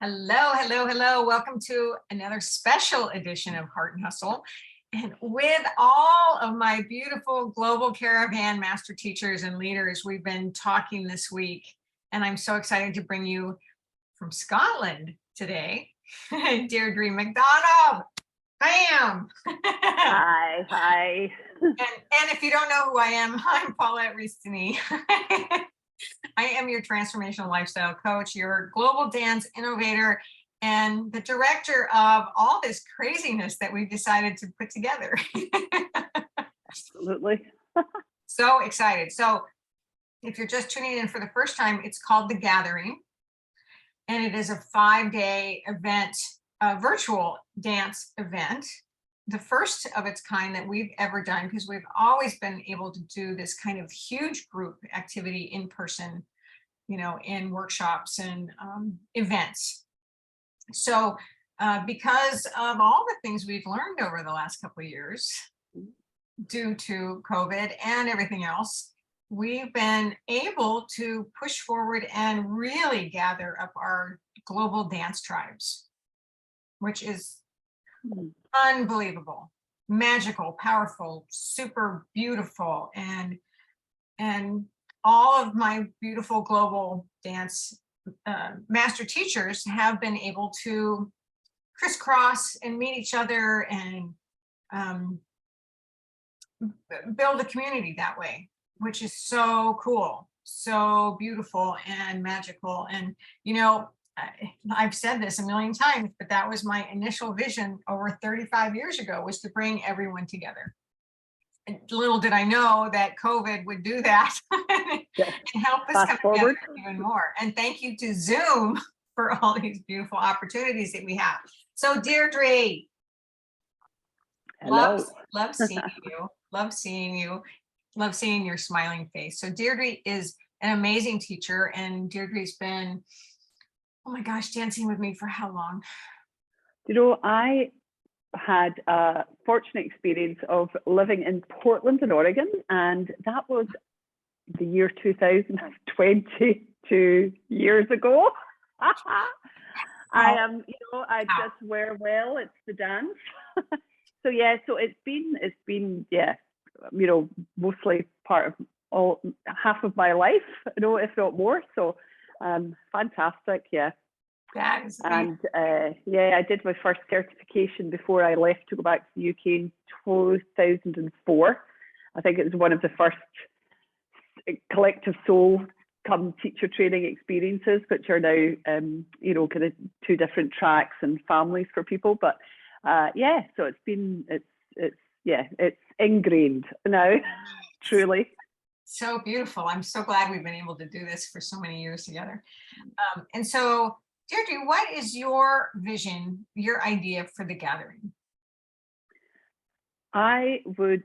Hello, hello, hello. Welcome to another special edition of Heart and Hustle. And with all of my beautiful Global Caravan master teachers and leaders, we've been talking this week. And I'm so excited to bring you from Scotland today, Deirdre Macdonald. Bam! Hi. And if you don't know who I am, I'm Paulette Rees-Denis. I am your transformational lifestyle coach, your global dance innovator, and the director of all this craziness that we've decided to put together. Absolutely. So excited. So if you're just tuning in for the first time, it's called The Gathering, and it is a 5-day event, a virtual dance event, the first of its kind that we've ever done, because we've always been able to do this kind of huge group activity in person, in workshops and events. So because of all the things we've learned over the last couple of years due to COVID and everything else, we've been able to push forward and really gather up our global dance tribes, which is unbelievable, magical, powerful, super beautiful. And all of my beautiful global dance master teachers have been able to crisscross and meet each other and build a community that way, which is so cool, so beautiful and magical. And I've said this a million times, but that was my initial vision over 35 years ago, was to bring everyone together. And little did I know that COVID would do that and help us come together even more. And thank you to Zoom for all these beautiful opportunities that we have. So Deirdre, love seeing you, love seeing you, love seeing your smiling face. So Deirdre is an amazing teacher, and Deirdre's been, oh my gosh, dancing with me for how long? I had a fortunate experience of living in Portland in Oregon, and that was the year 2022 years ago. I just wear well, it's the dance. So it's been mostly part of half of my life, if not more. So fantastic, yeah. That is and I did my first certification before I left to go back to the UK in 2004. I think it was one of the first collective soul come teacher training experiences, which are now kind of two different tracks and families for people. But so it's ingrained now, truly. So beautiful. I'm so glad we've been able to do this for so many years together. And so, Deirdre, what is your vision, your idea for the gathering? I would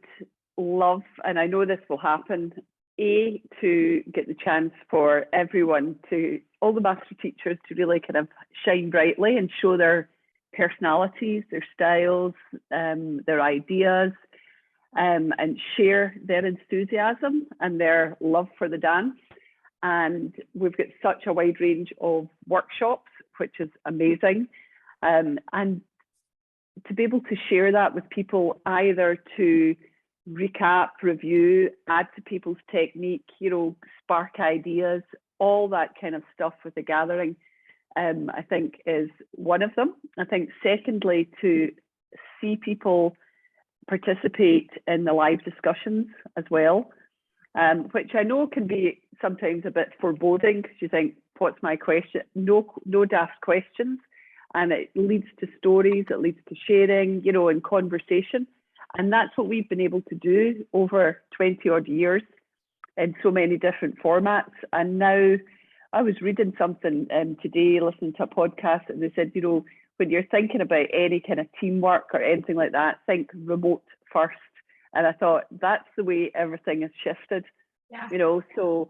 love, and I know this will happen, to get the chance for everyone all the master teachers to really kind of shine brightly and show their personalities, their styles, their ideas, and share their enthusiasm and their love for the dance. And we've got such a wide range of workshops, which is amazing. And to be able to share that with people, either to recap, review, add to people's technique, spark ideas, all that kind of stuff with the gathering, I think is one of them. I think secondly, to see people participate in the live discussions as well, which I know can be sometimes a bit foreboding, because you think, what's my question? No daft questions. And it leads to stories, it leads to sharing, and conversation. And that's what we've been able to do over 20 odd years in so many different formats. And now I was reading something today, listening to a podcast, and they said, when you're thinking about any kind of teamwork or anything like that, think remote first. And I thought, that's the way everything has shifted. Yeah. So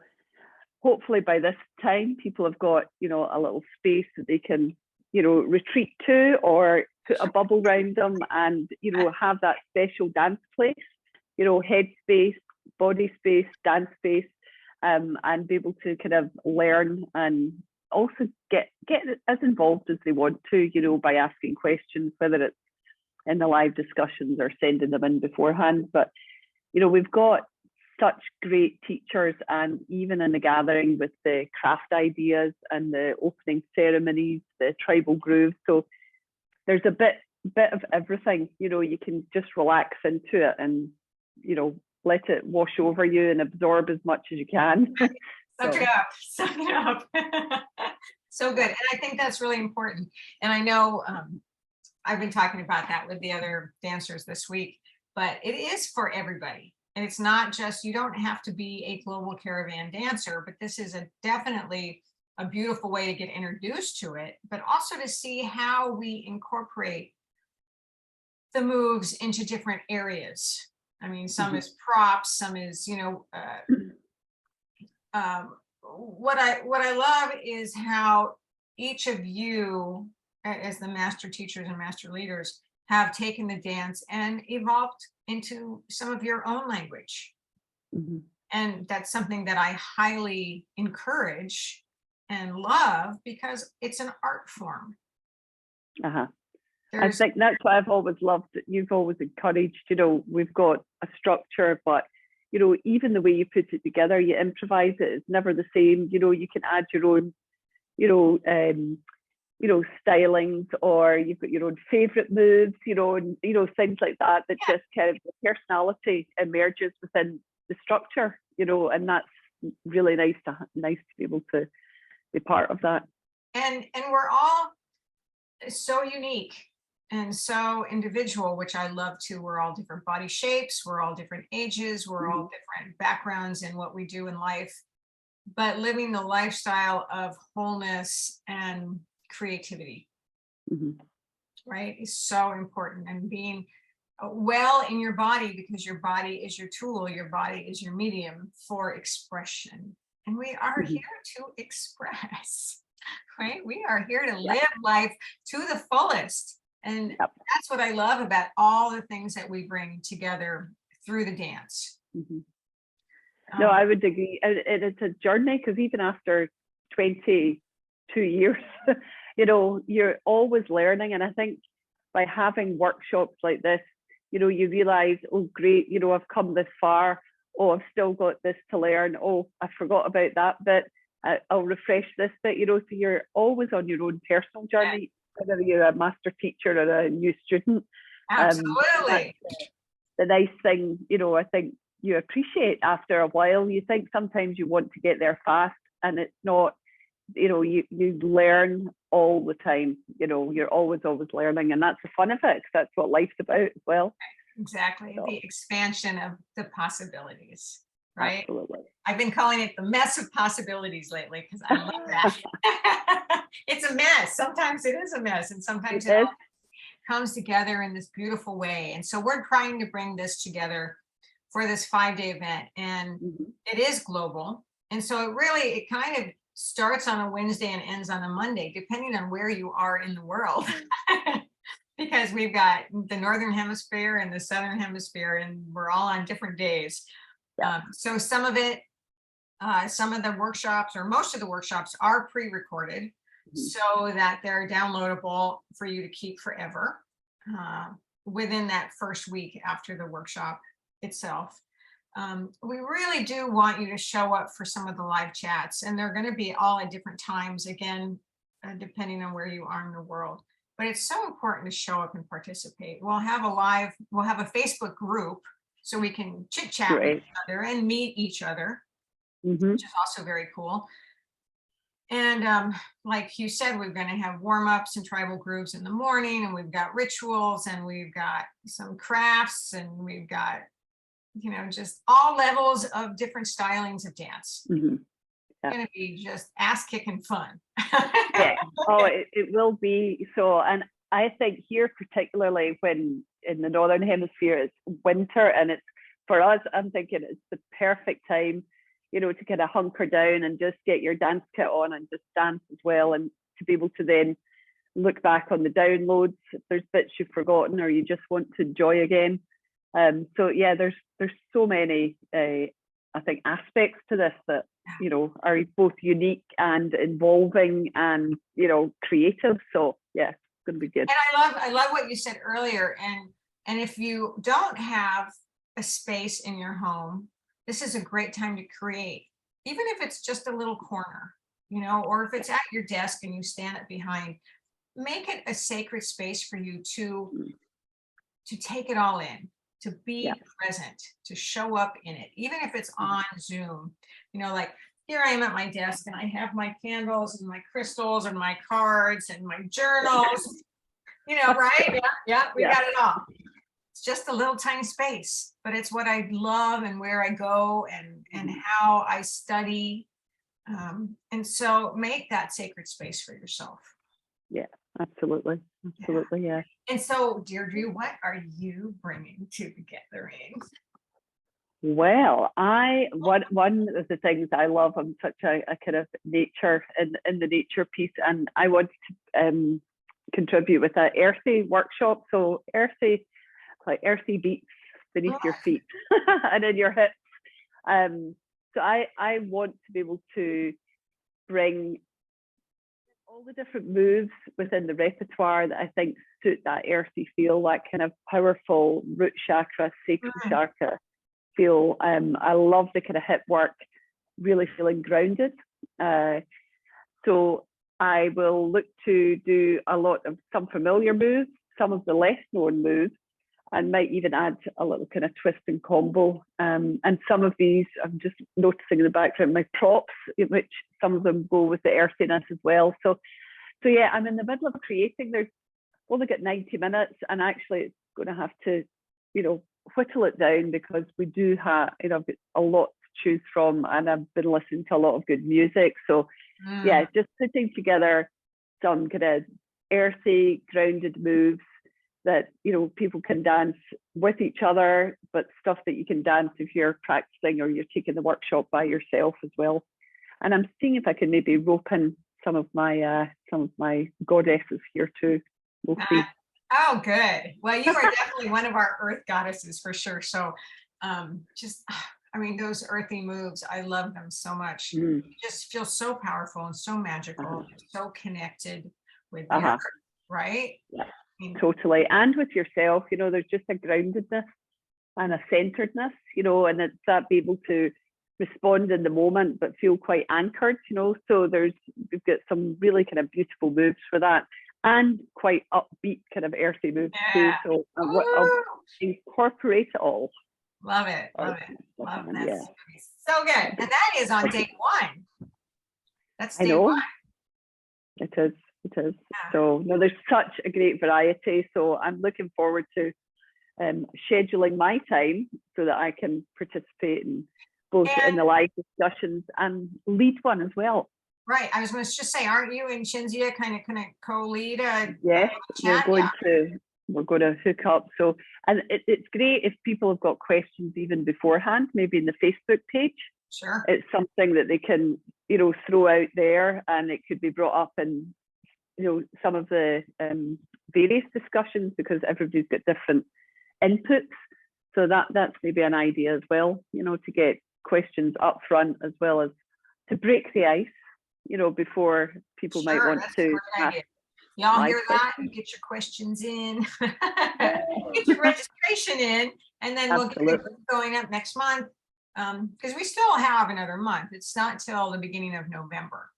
hopefully by this time, people have got, a little space that they can, retreat to, or put a bubble around them and, have that special dance place, head space, body space, dance space, and be able to kind of learn and also get as involved as they want to, you know, by asking questions, whether it's in the live discussions or sending them in beforehand. But, you know, we've got such great teachers, and even in the gathering with the craft ideas and the opening ceremonies, the tribal grooves. So there's a bit of everything, you know, you can just relax into it and, you know, let it wash over you and absorb as much as you can. Suck it up, suck it up. So good. And I think that's really important. And I know I've been talking about that with the other dancers this week, but it is for everybody. And it's not just, you don't have to be a Global Caravan dancer, but this is definitely a beautiful way to get introduced to it, but also to see how we incorporate the moves into different areas. I mean, some is props, some is, you know, what I love is how each of you, as the master teachers and master leaders, have taken the dance and evolved into some of your own language. And that's something that I highly encourage and love, because it's an art form. I think that's what I've always loved, that you've always encouraged. You know, we've got a structure, but, you know, even the way you put it together, you improvise it, it's never the same. You know, you can add your own, you know, stylings, or you've got your own favorite moves, you know, and, you know, things like that, that just kind of, the personality emerges within the structure, you know, and that's really nice to be able to be part of that. And we're all so unique and so individual, which I love too. We're all different body shapes, we're all different ages, we're all different backgrounds in what we do in life, but living the lifestyle of wholeness and creativity, right, is so important. And being well in your body, because your body is your tool, your body is your medium for expression. And we are here to express, right? We are here to live life to the fullest. And that's what I love about all the things that we bring together through the dance. No, I would agree. It's a journey, because even after 22 years, you know, you're always learning. And I think by having workshops like this, you know, you realize, oh, great, you know, I've come this far. Oh, I've still got this to learn. Oh, I forgot about that bit. I'll refresh this bit, you know, so you're always on your own personal journey, whether you're a master teacher or a new student. Absolutely. The nice thing, you know, I think you appreciate after a while. You think sometimes you want to get there fast, and it's not, you know, you learn all the time, you know, you're always learning, and that's the fun of it, because that's what life's about as well. Exactly. So, the expansion of the possibilities, right? Absolutely. I've been calling it the mess of possibilities lately, because I love that. It's a mess. Sometimes it is a mess, and sometimes it all comes together in this beautiful way. And so we're trying to bring this together for this 5-day event, and it is global. And so it kind of starts on a Wednesday and ends on a Monday, depending on where you are in the world. Because we've got the Northern Hemisphere and the Southern Hemisphere, and we're all on different days. So some of the workshops, or most of the workshops, are pre-recorded so that they're downloadable for you to keep forever within that first week after the workshop itself. We really do want you to show up for some of the live chats, and they're going to be all at different times, again, depending on where you are in the world. But it's so important to show up and participate. We'll have a Facebook group so we can chit chat with each other and meet each other, which is also very cool. And like you said, we're going to have warm-ups and tribal grooves in the morning, and we've got rituals, and we've got some crafts, and we've got, you know, just all levels of different stylings of dance. It's going to be just ass-kicking fun. Oh, it will be. So, and I think here, particularly when in the Northern Hemisphere it's winter, and it's, for us, I'm thinking it's the perfect time, you know, to kind of hunker down and just get your dance kit on and just dance as well, and to be able to then look back on the downloads if there's bits you've forgotten or you just want to enjoy again. So yeah, there's so many I think aspects to this that you know, are both unique and involving and, you know, creative. So yeah, it's going to be good. And I love what you said earlier. And if you don't have a space in your home, this is a great time to create, even if it's just a little corner, you know, or if it's at your desk and you stand it behind, make it a sacred space for you to take it all in, to be present, to show up in it, even if it's on Zoom, you know, like here I am at my desk and I have my candles and my crystals and my cards and my journals, you know, right? Yeah, we got it all. It's just a little tiny space, but it's what I love and where I go and how I study. And so make that sacred space for yourself. Yeah, absolutely. Absolutely. Yeah. And so, Deirdre, what are you bringing to the gathering? Well, one of the things I love, I'm such a kind of nature in the nature piece, and I want to contribute with an earthy workshop. So earthy, like earthy beats beneath your feet and in your hips. So I want to be able to bring all the different moves within the repertoire that I think suit that earthy feel, that kind of powerful root chakra, sacral chakra feel. I love the kind of hip work, really feeling grounded. So I will look to do a lot of some familiar moves, some of the less known moves, and might even add a little kind of twist and combo. And some of these, I'm just noticing in the background, my props, which some of them go with the earthiness as well. So yeah, I'm in the middle of creating. There's only got 90 minutes, and actually it's going to have to, you know, whittle it down because we do have, you know, a lot to choose from, and I've been listening to a lot of good music. So yeah, just putting together some kind of earthy, grounded moves that, you know, people can dance with each other, but stuff that you can dance if you're practicing or you're taking the workshop by yourself as well. And I'm seeing if I can maybe rope in some of my goddesses here too. We'll see. Oh, good. Well, you are definitely one of our earth goddesses for sure. So just, I mean, those earthy moves, I love them so much. You just feel so powerful and so magical, and so connected with the earth, right? Yeah, totally. And with yourself, you know, there's just a groundedness and a centeredness, you know, and it's that be able to respond in the moment but feel quite anchored, you know. So we've got some really kind of beautiful moves for that, and quite upbeat kind of earthy moves too. So I'll incorporate it all. Love it. Love that. Yeah. So good. And that is on day one. That's day one. It is. Yeah. So no, there's such a great variety. So I'm looking forward to scheduling my time so that I can participate in both in the live discussions and lead one as well. Right. I was going to just say, aren't you and Shinzia kind of co-lead? Yes, we're going to hook up. So, and it's great if people have got questions even beforehand, maybe in the Facebook page. Sure. It's something that they can, you know, throw out there, and it could be brought up in, you know, some of the various discussions, because everybody's got different inputs. So that's maybe an idea as well, you know, to get questions up front as well as to break the ice, you know, before people might want to ask. Y'all hear that? Get your questions in, get your registration in, and then we'll get it going up next month. Because we still have another month. It's not till the beginning of November.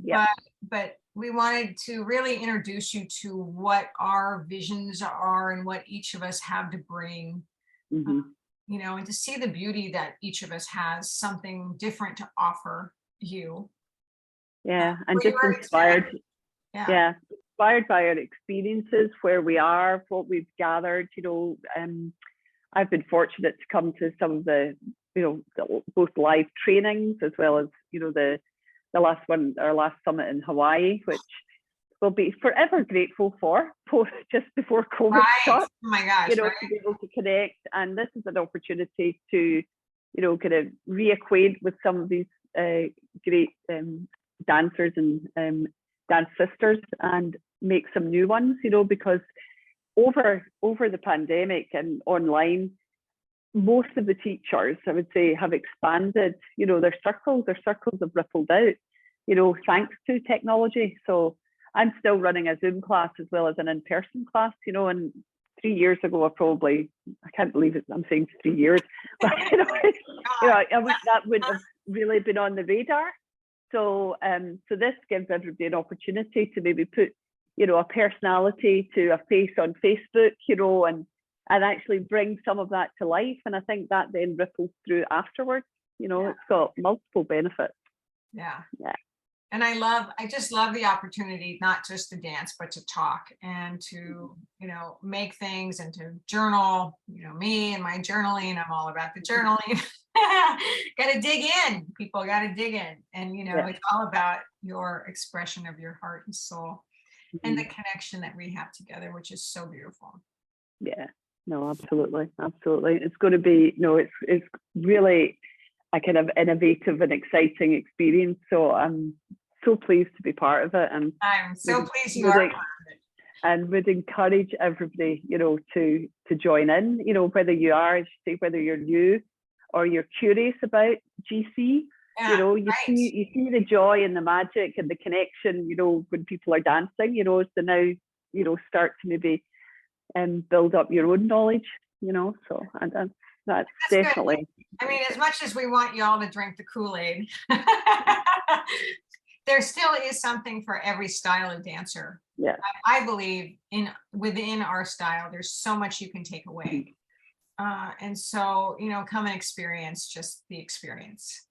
Yeah. But we wanted to really introduce you to what our visions are and what each of us have to bring. You know, and to see the beauty that each of us has something different to offer you. Yeah, and just inspired. Yeah, inspired by our experiences, where we are, what we've gathered. You know, I've been fortunate to come to some of the, you know, both live trainings as well as, you know, the last one, our last summit in Hawaii, which we'll be forever grateful for, just before COVID starts. Oh my gosh, you know, to be able to connect. And this is an opportunity to, you know, kind of reacquaint with some of these great dancers and dance sisters, and make some new ones, you know, because over the pandemic and online, most of the teachers, I would say, have expanded, their circles have rippled out, thanks to technology. So I'm still running a Zoom class as well as an in-person class, and 3 years ago, I can't believe it, I'm saying 3 years, but that wouldn't have really been on the radar. So so this gives everybody an opportunity to maybe put, a personality to a face on Facebook, and actually bring some of that to life. And I think that then ripples through afterwards. It's got multiple benefits. Yeah. Yeah. And I just love the opportunity, not just to dance, but to talk and to, make things and to journal, me and my journaling, I'm all about the journaling. Got to dig in, people got to dig in. And, it's all about your expression of your heart and soul and the connection that we have together, which is so beautiful. Yeah, no, absolutely. It's going to be, it's really a kind of innovative and exciting experience. So I'm so pleased to be part of it. And I'm so pleased you are part of it. And would encourage everybody, to join in, whether you are, as you say, whether you're new or you're curious about GC, you see the joy and the magic and the connection, when people are dancing, so now, start to maybe build up your own knowledge, so and that's definitely good. I mean, as much as we want you all to drink the Kool-Aid, there still is something for every style of dancer. Yeah, I believe within our style, there's so much you can take away. And so, come and experience just the experience.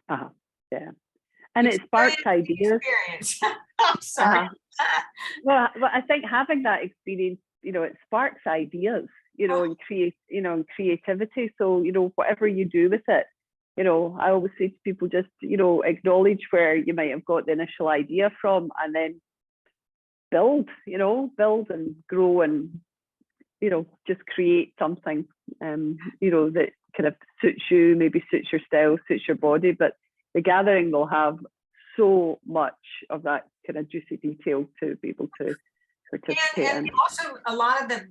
Yeah. And it sparks ideas. I'm sorry. Well, I think having that experience, it sparks ideas, and creativity. So, whatever you do with it, I always say to people, just, acknowledge where you might have got the initial idea from, and then build and grow and, just create something, that kind of suits you, maybe suits your style, suits your body. But the gathering will have so much of that kind of juicy detail to be able to participate and in. Also a lot of the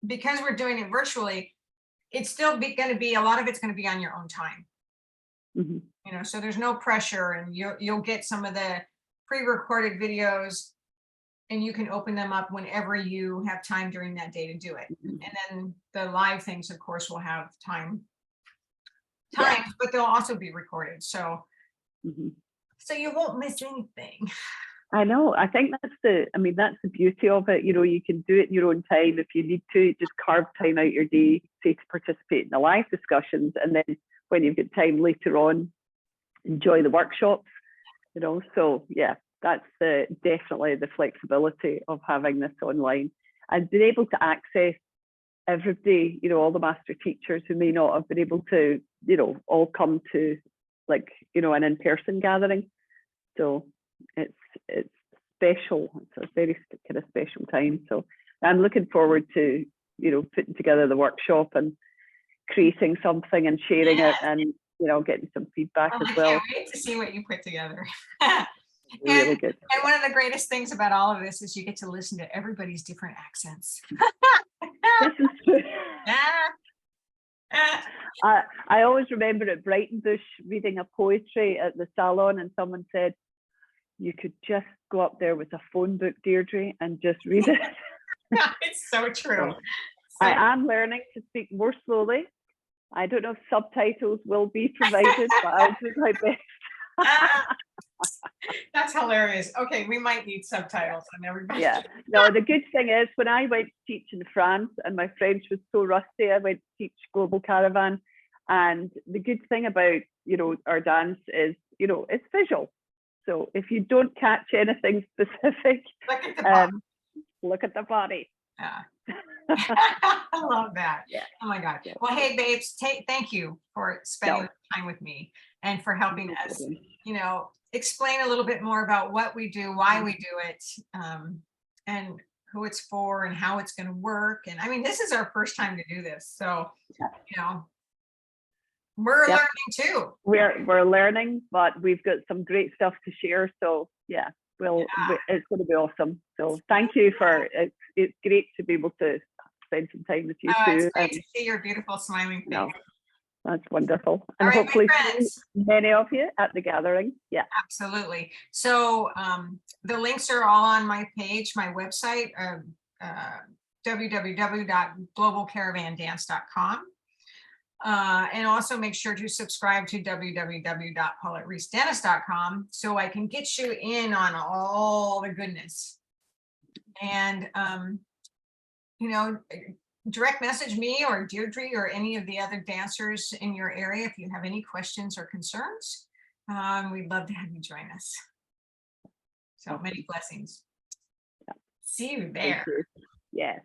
because we're doing it virtually, it's still going to be, a lot of it's going to be on your own time. So there's no pressure, and you'll get some of the pre-recorded videos, and you can open them up whenever you have time during that day to do it. And then the live things, of course, will have times, but they'll also be recorded. So so you won't miss anything. I know. I think that's the beauty of it. You can do it in your own time. If you need to, just carve time out your day, say, to participate in the live discussions, and then when you've got time later on, enjoy the workshops. So yeah, that's definitely the flexibility of having this online, and being able to access everybody, all the master teachers who may not have been able to, all come to, like, an in-person gathering. So it's special. It's a very kind of special time. So I'm looking forward to, putting together the workshop and creating something and sharing it, and getting some feedback as well. I can't wait to see what you put together. Really good. And one of the greatest things about all of this is you get to listen to everybody's different accents. This is true. I always remember at Brighton Bush reading a poetry at the salon, and someone said, you could just go up there with a phone book, Deirdre, and just read it. It's so true. I am learning to speak more slowly. I don't know if subtitles will be provided, but I'll do my best. That's hilarious. Okay, we might need subtitles on everybody. Yeah. No, the good thing is, when I went to teach in France and my French was so rusty, I went to teach Global Caravan. And the good thing about, our dance is, it's visual. So if you don't catch anything specific, look at the body. Yeah. I love that. Yeah. Oh my God. Well, hey, babes, thank you for spending time with me and for helping us, explain a little bit more about what we do, why we do it, and who it's for and how it's going to work. And I mean, this is our first time to do this. So, we're learning too. We're learning, but we've got some great stuff to share. So yeah, it's going to be awesome. So thank you it's great to be able to spend some time with you It's too. great to see your beautiful smiling face. No, that's wonderful. All And right, my hopefully friends. many of you at the gathering. Yeah. Absolutely. So the links are all on my page, my website, www.globalcaravandance.com. And also make sure to subscribe to www.paulettereesdenis.com so I can get you in on all the goodness. And, you know, direct message me or Deirdre or any of the other dancers in your area if you have any questions or concerns. We'd love to have you join us. So many blessings. Yeah. See you Thank there. you. Yeah.